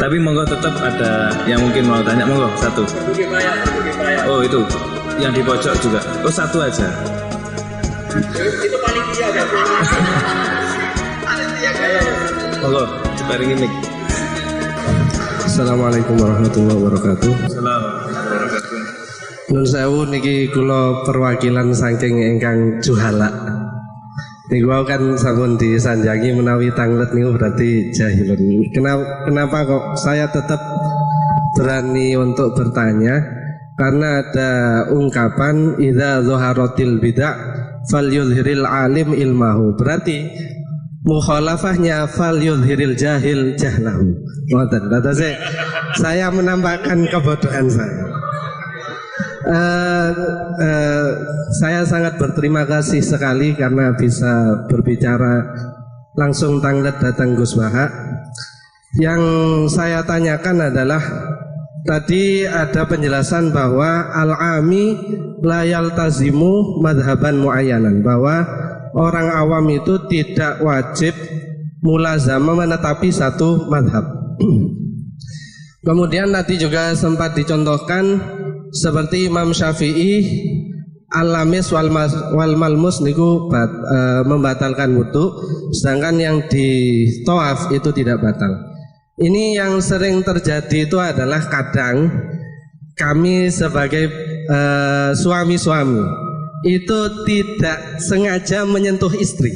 Tapi monggo tetap ada yang mungkin mau tanya, monggo satu. Oh itu, yang di pojok juga. Oh satu aja. Itu panitia ya. Panitia kayak. Monggo, separing ini. Assalamualaikum warahmatullahi wabarakatuh. Assalamualaikum warahmatullahi wabarakatuh. Nun sewu niki kula perwakilan saking ingkang juhala. Niku kan sampun disanjangi menawi tanglet niku berarti jahilun. Kenapa kok saya tetap berani untuk bertanya? Karena ada ungkapan idza dhaharatil bid'ah falyuzhiril alim ilmahu. Berarti mukhalafahnya falyuzhiril jahil jahlahu. Ngoten. Saya menambahkan kebodohan saya. Saya sangat berterima kasih sekali karena bisa berbicara langsung tanglet datang Gus Baha. Yang saya tanyakan adalah tadi ada penjelasan bahwa al-ami la yaltazimu madhaban muayyanan, bahwa orang awam itu tidak wajib mulazamah menetapi satu madhab. Kemudian tadi juga sempat dicontohkan seperti Imam Syafi'i al-lamis wal malmus niku membatalkan wudu, sedangkan yang di tawaf itu tidak batal. Ini yang sering terjadi itu adalah kadang kami sebagai suami-suami itu tidak sengaja menyentuh istri.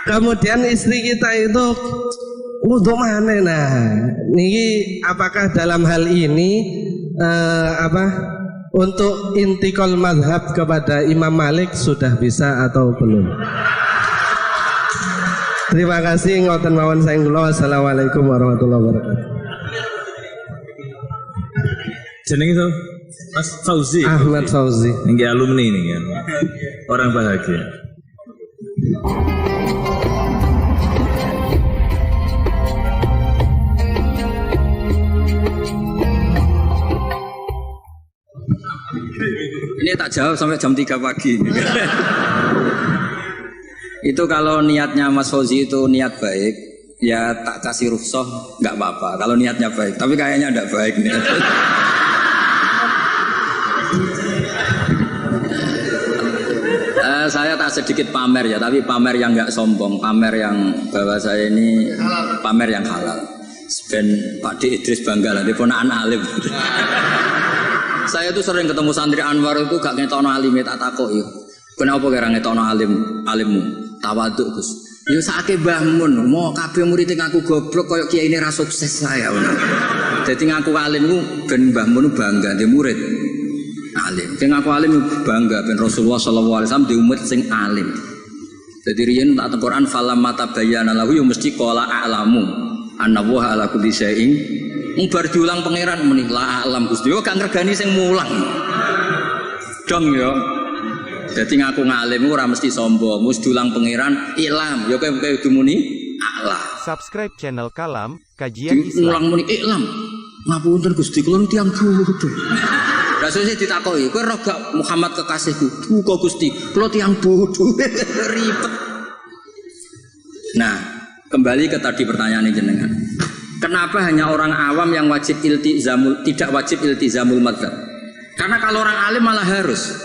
Kemudian istri kita itu wudu mana? Nah, niki apakah dalam hal ini untuk intikal madhab kepada Imam Malik sudah bisa atau belum? Terima kasih ngoten mawon saking kula. Wassalamualaikum warahmatullahi wabarakatuh. Jeneng itu Mas Fauzi. Ahmad Fauzi. Ini alumni ini kan. Orang bahagia. Ini tak jawab sampai jam 3 pagi. Itu kalau niatnya Mas Fauzi itu niat baik, ya tak kasih rukhsah nggak apa-apa. Kalau niatnya baik, tapi kayaknya tidak baik nih. Saya tak sedikit pamer ya, tapi pamer yang nggak sombong, pamer yang bahwa saya ini pamer yang halal. Ben Pak D Idris bangga lah, dia ponakan alim. Saya tuh sering ketemu santri Anwar itu gak ngetokno alime, tak takoki. Kenapa kira ngetokno alimmu? Tawaduk Gus. Ya sakake Mbah Mun, mau kabeh murid ngaku goblok koyo kiai ini ra sukses saya. Dadi ngaku alimku ben Mbah Mun bangga di murid alim. Sing ngaku alim bangga ben Rasulullah sallallahu alaihi wasallam di umat sing alim. Jadi riyen tak teng Quran falamma tabayyana lahu ya mesti qala a'lamu annahu ala kulli syai'in. Bar diulang pangeran muni la alam Gusti. Yo gak ngregani sing mulang. Dong yo. Dadi ngaku ngalim ora mesti sombong, mesti diulang pangeran ilam. Yo kowe kudu muni Allah. Subscribe channel Kalam Kajian Islam. Ulang muni ilam. Ngapunten Gusti kula tiyang bodho. Lah sesuk ditakoki, kowe ora gak Muhammad kekasihku. Duka Gusti, kula tiyang bodho. Ribet. Nah, kembali ke tadi pertanyaan jenengan. Kenapa hanya orang awam yang wajib iltizamul, tidak wajib iltizamul madzhab? Karena kalau orang alim malah harus.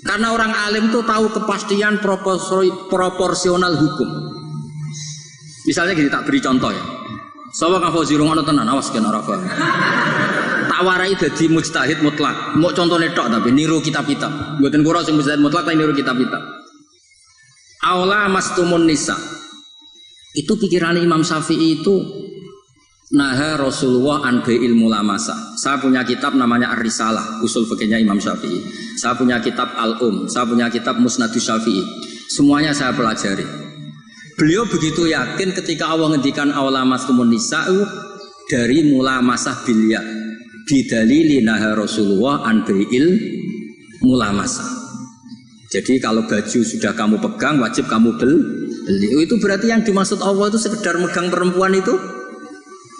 Karena orang alim tuh tahu kepastian proporsional hukum. Misalnya gini, tak beri contoh ya. Sawa kafau zirung ana tenan, awas kan ora paham. Tak warai dadi mujtahid mutlak. Mau contohnya tok tapi niru kitab-kitab. Mboten kula sing mujtahid mutlak tapi niru kitab-kitab. Aula mastumun nisa. Itu pikiran Imam Syafi'i itu naha Rasulullah an bai'il mulamasa. Saya punya kitab namanya Ar-Risalah, usul fikihnya Imam Syafi'i. Saya punya kitab Al-Um, saya punya kitab Musnadus Syafi'i. Semuanya saya pelajari. Beliau begitu yakin ketika Allah ngendikan aula mastumun nisa'u dari mulamasah bilya. Bidalili naha Rasulullah an bai'il mulamasa. Jadi kalau baju sudah kamu pegang wajib kamu beli. Itu berarti yang dimaksud Allah itu sekedar megang perempuan itu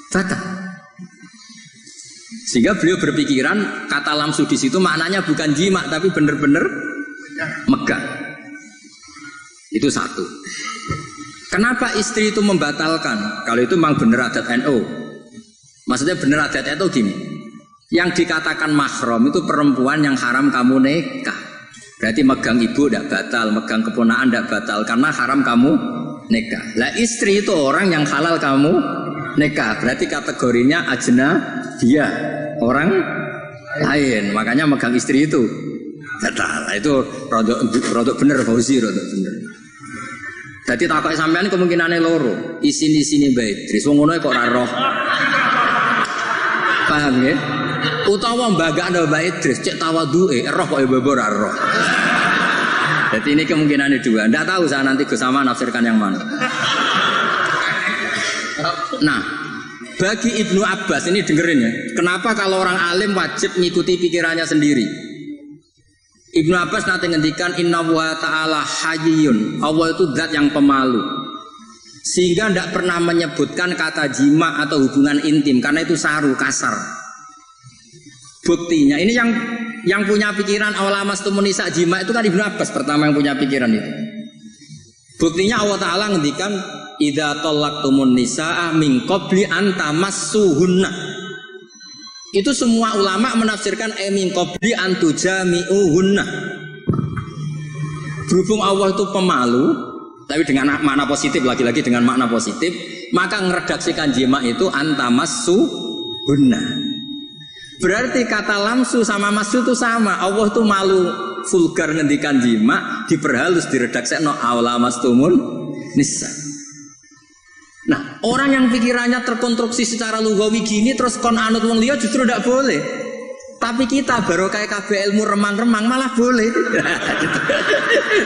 batal. Sehingga beliau berpikiran kata lamsu di situ maknanya bukan jima tapi benar-benar megang. Itu satu. Kenapa istri itu membatalkan? Kalau itu memang benar adat NU. Maksudnya benar adat itu gini. Yang dikatakan mahram itu perempuan yang haram kamu nikah. Berarti megang ibu tidak batal, megang keponakan tidak batal karena haram kamu nikah. Lah istri itu orang yang halal kamu nikah. Berarti kategorinya ajnabiyah, orang lain. Makanya megang istri itu batal. Itu rodok bener Fauzi, rodok bener. Jadi takoke sampean kemungkinane loro. Isini Mbak Idris wong ngono kok ora roh. Paham ya? Utawa mbagakno Mbak Idris cek tawadhuke roh kok mbok ora roh. Jadi ini kemungkinannya dua. Nggak tahu saya nanti Gus Sama nafsirkan yang mana. Nah, bagi Ibnu Abbas ini dengerin ya. Kenapa kalau orang alim wajib mengikuti pikirannya sendiri? Ibnu Abbas nanti ngendikan Inna wa ta'ala hayyun. Allah itu zat yang pemalu. Sehingga tidak pernah menyebutkan kata jima atau hubungan intim karena itu saru, kasar. Buktinya ini yang punya pikiran awalamas tumunisa jima itu kan Ibnu Abbas pertama yang punya pikiran itu. Buktinya Allah Ta'ala ngendikan idza talaqtumun nisaa min qabli an tamassuhunna. Itu semua ulama menafsirkan min qabli an tujami'uhunna. Berhubung Allah itu pemalu, tapi dengan makna positif, lagi-lagi dengan makna positif, maka meredaksikan jima itu antamassuhunna. Berarti kata lamsu sama masu itu sama. Allah itu malu vulgar ngendikan jima, diperhalus diredaksekno awlamastumun nisa. Nah, orang yang pikirannya terkonstruksi secara lughawi gini terus kon anut wong liya justru tidak boleh. Tapi kita baru kayak KB ilmu remang-remang malah boleh.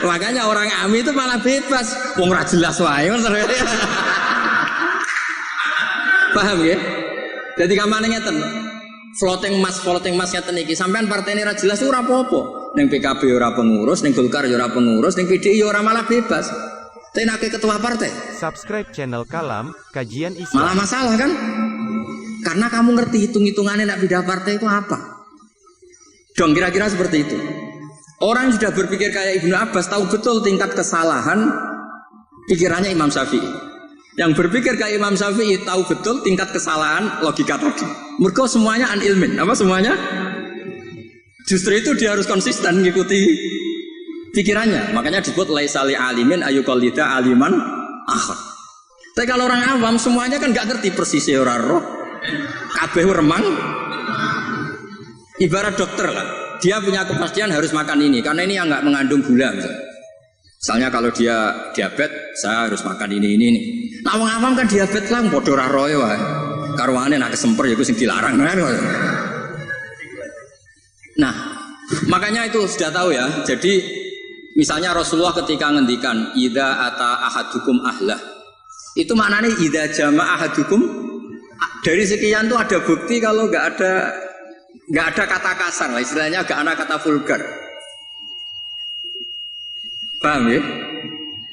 Makanya orang ami itu malah bebas. Wong ora jelas wae. Paham ya? Jadi kamane ngeten. Floating mas ngeten iki. Sampean partene ora jelas ora apa-apa. Ning PKB ora pengurus, ning Golkar ora pengurus, ning PDI ora malah bebas. Tenake ketua partai. Subscribe channel Kalam, Kajian Islam. Malah masalah kan? Karena kamu ngerti hitung-hitungannya nak pindah partai itu apa? Dong kira-kira seperti itu. Orang yang sudah berpikir kayak Ibnu Abbas tahu betul tingkat kesalahan pikirannya Imam Syafi'i. Yang berpikir kayak Imam Syafi'i tahu betul tingkat kesalahan logika tadi. Mergo semuanya an ilmin. Apa semuanya? Justru itu dia harus konsisten mengikuti pikirannya. Makanya disebut laisali alimin ayuqallida aliman akhar. Tapi kalau orang awam semuanya kan nggak ngerti persis ora roh. Kabeh remang. Ibarat dokter kan. Dia punya kepastian harus makan ini karena ini yang nggak mengandung gula misalnya kalau dia diabetes saya harus makan ini. Nah wong awam kan diabetes lah padha ora roe wae. Karwane nak kesemper ya iku sing dilarang kan. Nah, makanya itu sudah tahu ya. Jadi misalnya Rasulullah ketika ngendikan idza ata ahadukum ahlah. Itu maknanya idza jama ahadukum dari sekian tuh ada bukti kalau enggak ada kata kasar lah, istilahnya enggak ada kata vulgar. Paham ya?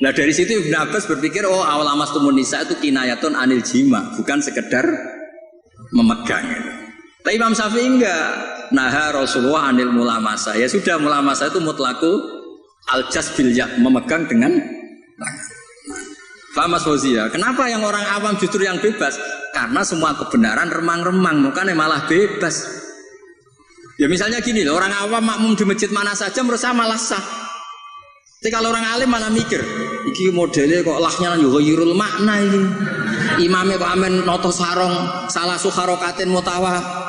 Nah dari situ Ibnu Abbas berpikir awlamastumun nisa itu kinayatun anil jima, bukan sekedar memegang. Tapi Imam Syafi'i enggak. Naha Rasulullah anil mulamasa. Ya sudah mulamasa itu mutlaqu al-jas bil yad, memegang dengan tangan. Paham Mas Fauzi ya? Kenapa yang orang awam justru yang bebas? Karena semua kebenaran remang-remang, makanya malah bebas. Ya misalnya gini loh, orang awam makmum di masjid mana saja menurut saya malah sah. Tapi kalau orang alim malah mikir, iki modelnya kok lahnya yughayirul makna ini. Imamnya kok amen noto sarong, salah sukharokatin mutawa.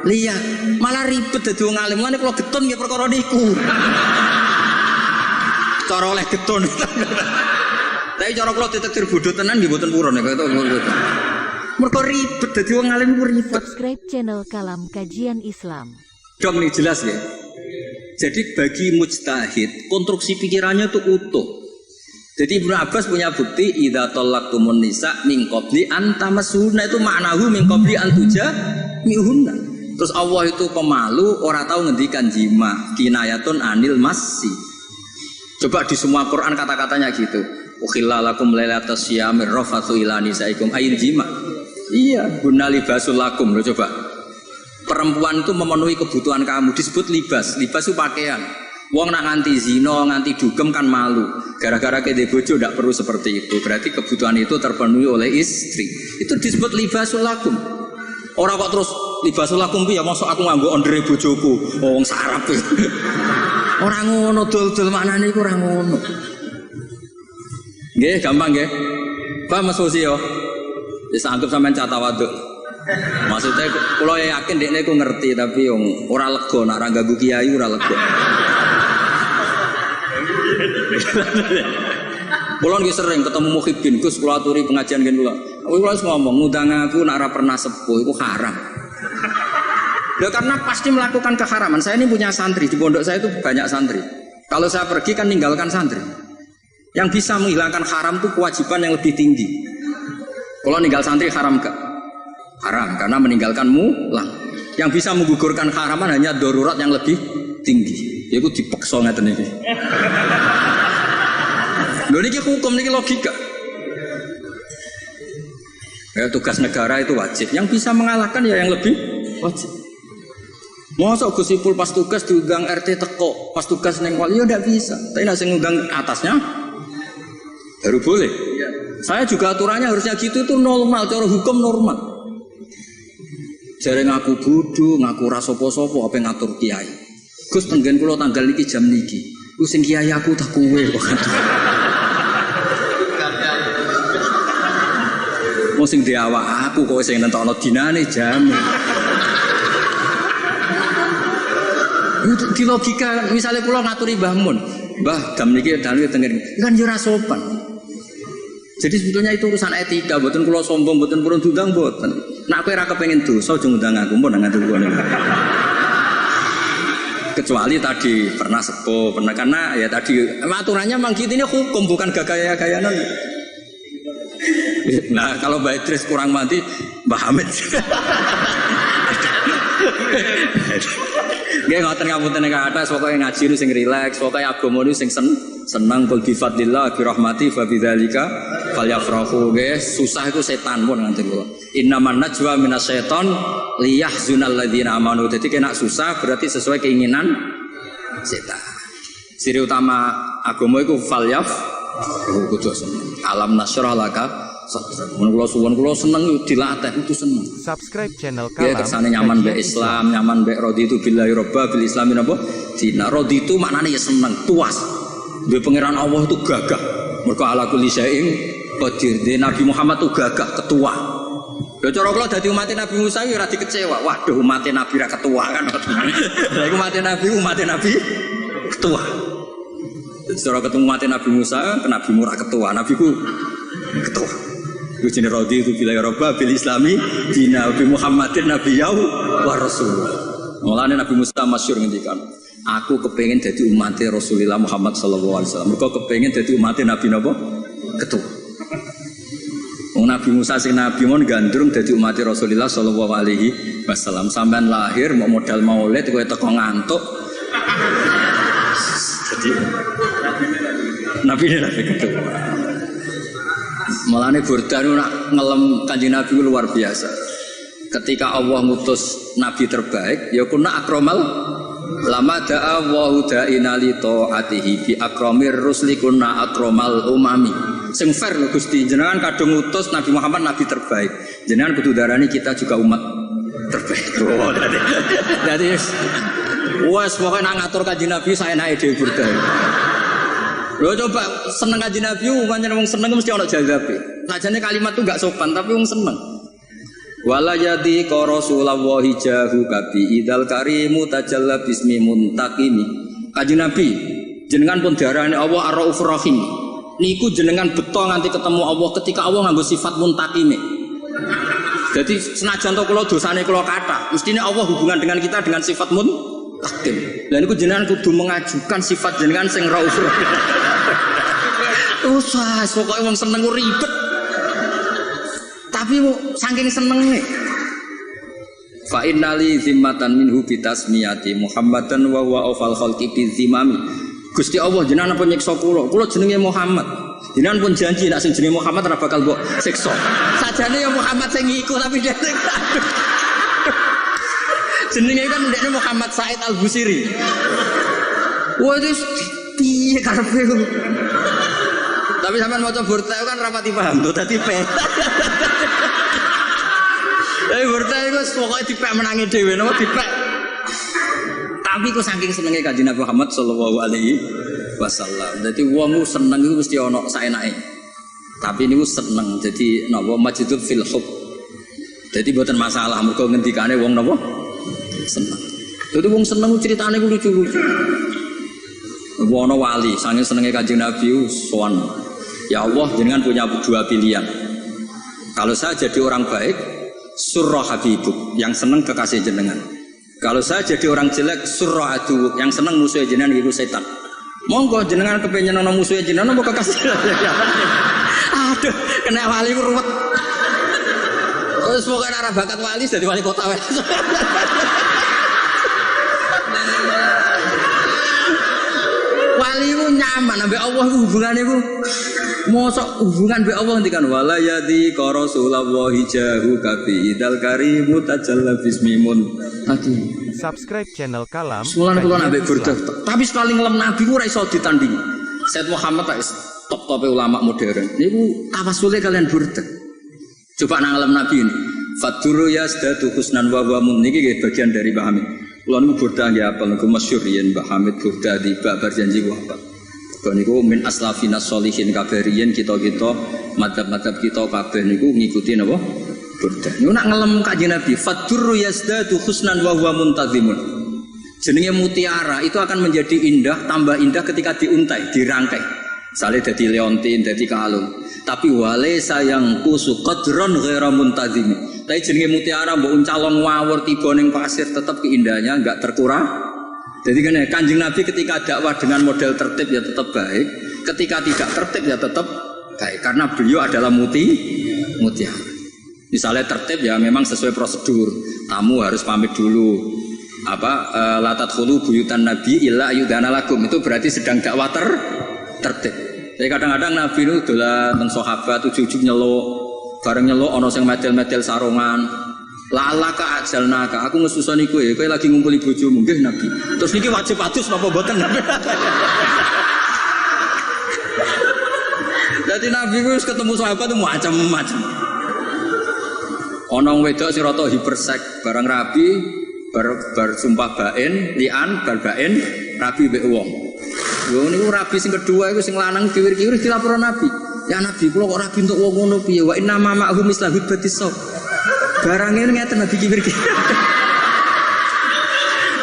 Lihat, malah ribet dadi wong alim. Lan kula getun nggih perkara niku. Cara oleh getun. Tapi cara kula ditakdir bodho tenan nggih mboten purun nek kata ngoten. Mergo ribet dadi wong alim ku ribet. Subscribe channel Kalam Kajian Islam. Dong nih jelas ya. Jadi bagi mujtahid konstruksi pikirannya itu utuh. Jadi Ibnu Abbas punya bukti idza talaqtumun nisa min qabli an tamassuhunna itu maknahu min qabli an tujami'uhunna. Terus Allah itu pemalu, ora tahu ngendikan jima, kinayatun anil massi. Coba di semua Quran kata-katanya gitu. Ukhilla lakum lailatas syiyamir rafathu ila nisaikum ayin jima. Iya, guna libasul lakum lo coba. Perempuan itu memenuhi kebutuhan kamu disebut libas. Libas itu pakaian. Wong nak nganti zina, nganti dugem kan malu. Gara-gara kede bojo ndak perlu seperti itu. Berarti kebutuhan itu terpenuhi oleh istri. Itu disebut libasul lakum. Ora kok terus libasul lakum piye mosok aku nganggo ondere bojoku. Wong sarap. Ora ngono dol-dol maknane iku ora ngono. Nggih, gampang nggih. Paham Mas Fusi yo? Wis anggap sampean cah tawaduk. Maksudnya kula yakin dekne ku ngerti tapi ora lega nak ra ganggu kiai ora lega. Kulo nggih sering ketemu muhibbin, Gus kula aturi pengajian ngen kula. Kula wis ngomong ngundang aku nek ora pernah sepuh iku haram. Ya karena pasti melakukan keharaman. Saya ini punya santri di pondok saya itu banyak santri. Kalau saya pergi kan ninggalkan santri. Yang bisa menghilangkan haram itu kewajiban yang lebih tinggi. Kalau ninggal santri haram gak? Haram karena meninggalkan mulang. Yang bisa menggugurkan haraman hanya darurat yang lebih tinggi. Ya itu dipeksa ngeten iki. Lho niki hukum niki logika. Ya tugas negara itu wajib. Yang bisa mengalahkan ya yang lebih wajib. Masa Gus Ipul pas tugas diundang RT teko, pas tugas neng wali ya ndak bisa. Tapi nek sing ngundang atasnya baru boleh. Saya juga aturannya harusnya gitu itu normal, cara hukum normal. Jare ngaku bodoh, ngaku ra sapa-sapa apa ngatur kiai. Gus tenggen kula tanggal niki jam niki. Ku sing kiai aku tak kowe kok. Mau sing di awak aku kok sing nentokno dinane jam. Di logika misalnya kula ngaturi Mbah Mun, Mbah jam niki dalu tenggen kan yo ora sopan. Jadi sebetulnya itu urusan etika, mboten kula sombong, mboten purun diundang mboten. Nek kowe ora kepengin dosa aja ngundang aku, mbon ngatur kowe. Kecuali tadi pernah sepuh, pernah karena ya tadi aturannya memang gitu ini hukum bukan gaya-gayanan. Nah kalau Mbak Idris kurang mati, Mbak Hamid. Nggih ngoten ngapunten nek atas pokoke ngaji nu sing rileks, pokoke agama nu sing seneng qul bi fadlillah bi rahmati fa bidzalika falyafrahu. Nggih susah iku setan pun nganti kula. Innaman najwa minasyaiton liyahzunal ladzina amanu. Dadi kena susah berarti sesuai keinginan setan. Ciri utama agama iku falyaf kudu seneng. Alam nasrah laka mun kula suwun kula seneng dilatih itu seneng. Subscribe channel Ya Kalam. kersane nyaman mbek Islam, nyaman mbek raditu billahi robba bil islami napa? Dina raditu maknane ya seneng, puas. Duwe pangeran Allah itu gagah. Mergo ala kulli syai'in qadir. Nabi Muhammad itu gagah, ketua. Lha cara kula dadi umat Nabi Musa ya ora dikecewa. Waduh umat Nabi ra ketua kan. Lah iku umat Nabi ketua. Cara ketemu umat Nabi Musa, Nabi Murah ketua, Nabi ku ketua. Ujine rodi itu bila Eropa bil Islami dina Nabi Muhammadin nabiyau wa rasul. Mulane Nabi Musa masyhur ngendikan, aku kepengin dadi umat Rasulullah Muhammad sallallahu alaihi wasallam. Mergo kepengin dadi umat Nabi napa? Ketua. Wong Nabi Musa sing nabi mon gandrung dadi umat Rasulullah sallallahu alaihi wasallam. Sampean lahir mau modal maulid kowe teko ngantuk. Jadi Nabi ketua. Malane Burdan nak ngelem Kanjeng Nabi luar biasa. Ketika Allah ngutus nabi terbaik, ya kunna akramal lama da'a wa da'ina li ta'atihi bi akramir rusli kunna akramal umami. Sing fair lho Gusti, jenengan kadung ngutus Nabi Muhammad nabi terbaik. Jenengan kudu darani kita juga umat terbaik. Oh, dadi wes pokoke nak ngatur Kanjeng Nabi saya naik dhewe Burdan. Lho coba seneng Kanjeng Nabi, pancen wong seneng mesti ana jazabe. Sajane kalimat itu enggak sopan tapi wong seneng. Wala yadi ka Rasulullah jahu kabi idal karimu tajalla bismi muntaqimi. Kanjeng Nabi, jenengan pun diarani Allah Ar-Raufur Rahim. Niku jenengan beto nganti ketemu Allah ketika Allah nganggo sifat muntaqimi. Jadi senajan to kula dosane kula kathah, mestine Allah hubungan dengan kita dengan sifat muntaqim. Lah niku jenengan kudu mengajukan sifat jenengan sing Raufur. Usah, pokoknya wong seneng ribet. Tapi saking senenge. Fa innali zimmatan minhu bitasmiyati Muhammadan wa huwa awfal khalqi bizimami. Gusti Allah jenengan pun nyiksa kula. Kula jenenge Muhammad. Jenengan pun janji nek sing jenenge Muhammad ora bakal mbok siksa. Sajane ya Muhammad sing iku tapi dia sing jenenge kan ndekne Muhammad Said Al-Busiri. Wah itu piye karepe. Tapi sampean maca burda kan rapati paham to dadi pe. Tapi burda iku pokoke dipek menangi dhewe napa dipek. Tapi kok saking senenge Kanjeng Nabi Muhammad sallallahu alaihi wasallam. Dadi wong seneng iku mesti ana saenake. Tapi niku seneng. Dadi napa majidul fil hub. Dadi mboten masalah mergo ngendikane wong napa seneng. Dadi wong seneng ceritane ku lucu-lucu. Wono wali, saking senenge Kanjeng Nabi sowan. Ya Allah, jenengan punya dua pilihan. Kalau saya jadi orang baik, surra habibuk, yang seneng kekasih jenengan. Kalau saya jadi orang jelek, surra adu, yang seneng musuh jenengan itu setan. Monggo jenengan kepengen ana musuh jenengan apa kekasih. Aduh, kena wali ku ruwet. Terus pokoke ora bakat wali dadi wali kota wae. Wali ku nyaman ambek Allah ku hubungane ku mosok hubungan ambek Allah ngendikan wala yadi ka rasulullah jahu kafi idal karimu tajalla bismimun tadi. Subscribe channel Kalam. Mulane kula ambek burdah. Tapi sekali ngelem nabi ku ora iso ditandingi. Said Muhammad tak top-tope ulama modern. Niku tawasule kalian burdah. Coba nang ngelem nabi ini. Faduru yasdatu husnan wa huwa mun niki bagian dari Mbah Hamid. Kula niku burdah nggih apal niku masyhur yen Mbah Hamid burdah di bab berjanji ku apa. Kula niku min aslafina sholihin kabariyen kita-kita madzhab-madzhab kita kabeh niku ngikuti napa? Burdah. Niku nak ngelem Kanjeng Nabi, faduru yasdatu husnan wa huwa muntazimun. Jenenge mutiara itu akan menjadi indah, tambah indah ketika diuntai, dirangkai. Misalnya dadi leontin, dadi kalung. Tapi walaysa yang kusu qadron ghaira muntazim. Tapi jenenge mutiara mbok uncalong ngawur tiba ning pasir tetap keindahannya enggak terkurang. Jadi kan Kanjeng Nabi ketika dakwah dengan model tertib ya tetap baik, ketika tidak tertib ya tetap baik karena beliau adalah mutiara. Misalnya tertib ya memang sesuai prosedur. Tamu harus pamit dulu. La tadkhulu buyutan nabi illa ayyudana lakum. Itu berarti sedang dakwah tertib. Jadi kadang-kadang Nabi itu dolan teng sahabat ujug-ujug nyeluk, bareng nyeluk ana sing medel-medel sarungan. Lalaka ajalnaka, aku ngesusoni kowe lagi ngumpuli bojomu nggih Nabi. Terus niki wajib adus napa mboten Nabi? Jadi Nabi wis ketemu sahabat itu macam-macam. Ana wedok sing rata hipersek, bareng rabi, bar sumpah bain, lian, bar bain, rabi mbek wong. Yo niku rabi sing kedua iku sing lanang kiwir-kiwir dilapor Nabi. Ya Nabi kula kok rabi entuk wong ngono piye? Wa inna ma ma'hum mislahud batisau. Barang ngene ngeten Nabi kiwir-kiwir.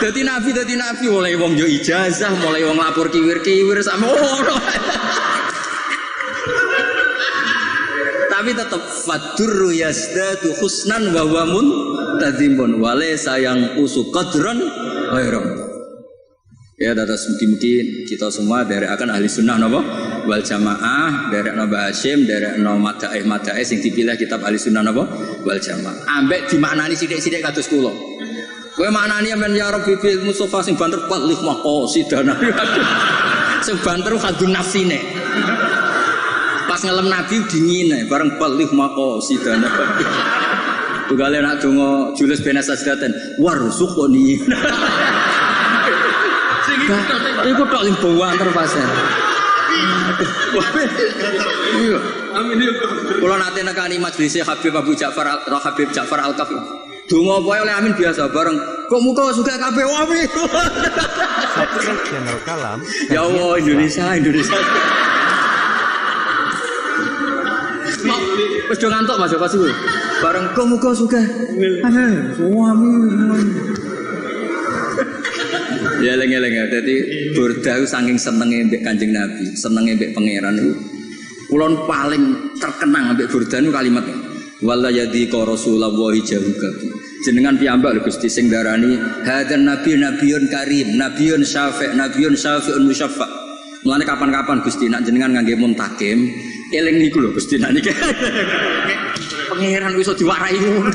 Dadi Nabi mulai wong yo ijazah, mulai wong lapor kiwir-kiwir sama ngono. Tapi tetap fadurru yasdatu husnan wa huwa muntazimun wa laysa yang usu qadran ghairam. Ya atas mungkin kita semua dari akan ahli sunnah napa wal jamaah dari Mbah Hasyim dari madaih sing dipilih kitab ahli sunnah napa wal jamaah ambek dimaknani sithik-sithik kados kula kowe maknani men ya Rabbi bil Mustafa sing banter qalih maqasidana sing banter kadun nafsine pas ngelem Nabi dingine bareng qalih maqasidana tugale nak donga julus benas asdaten warzuqni iku tok sing bawa antar pasar. Iya. Amin ya. Kula nate nekani majelis Habib Abu Ja'far Habib Ja'far Al-Kaf. Donga pokoke oleh amin biasa bareng. Kok muka suka kabeh wae. Subscribe channel Kalam. Ya Allah Indonesia. Wis do ngantuk Mas Joko sih. Bareng kok muka suka. Amin. Ya eleng-eleng ya. Jadi Burdah saking senenge mbek Kanjeng Nabi, senenge mbek pangeran niku. Kulon paling terkenang mbek Burdah niku kalimat wala yadi ka rasulullah jahuka. Jenengan piyambak lho Gusti sing darani hadan nabiyun karim, nabiyun syafi'un musyaffa. Mulane kapan-kapan Gusti nak jenengan ngangge muntakim, eling niku lho Gusti nak niki. Pangeran iso diwarai ngono.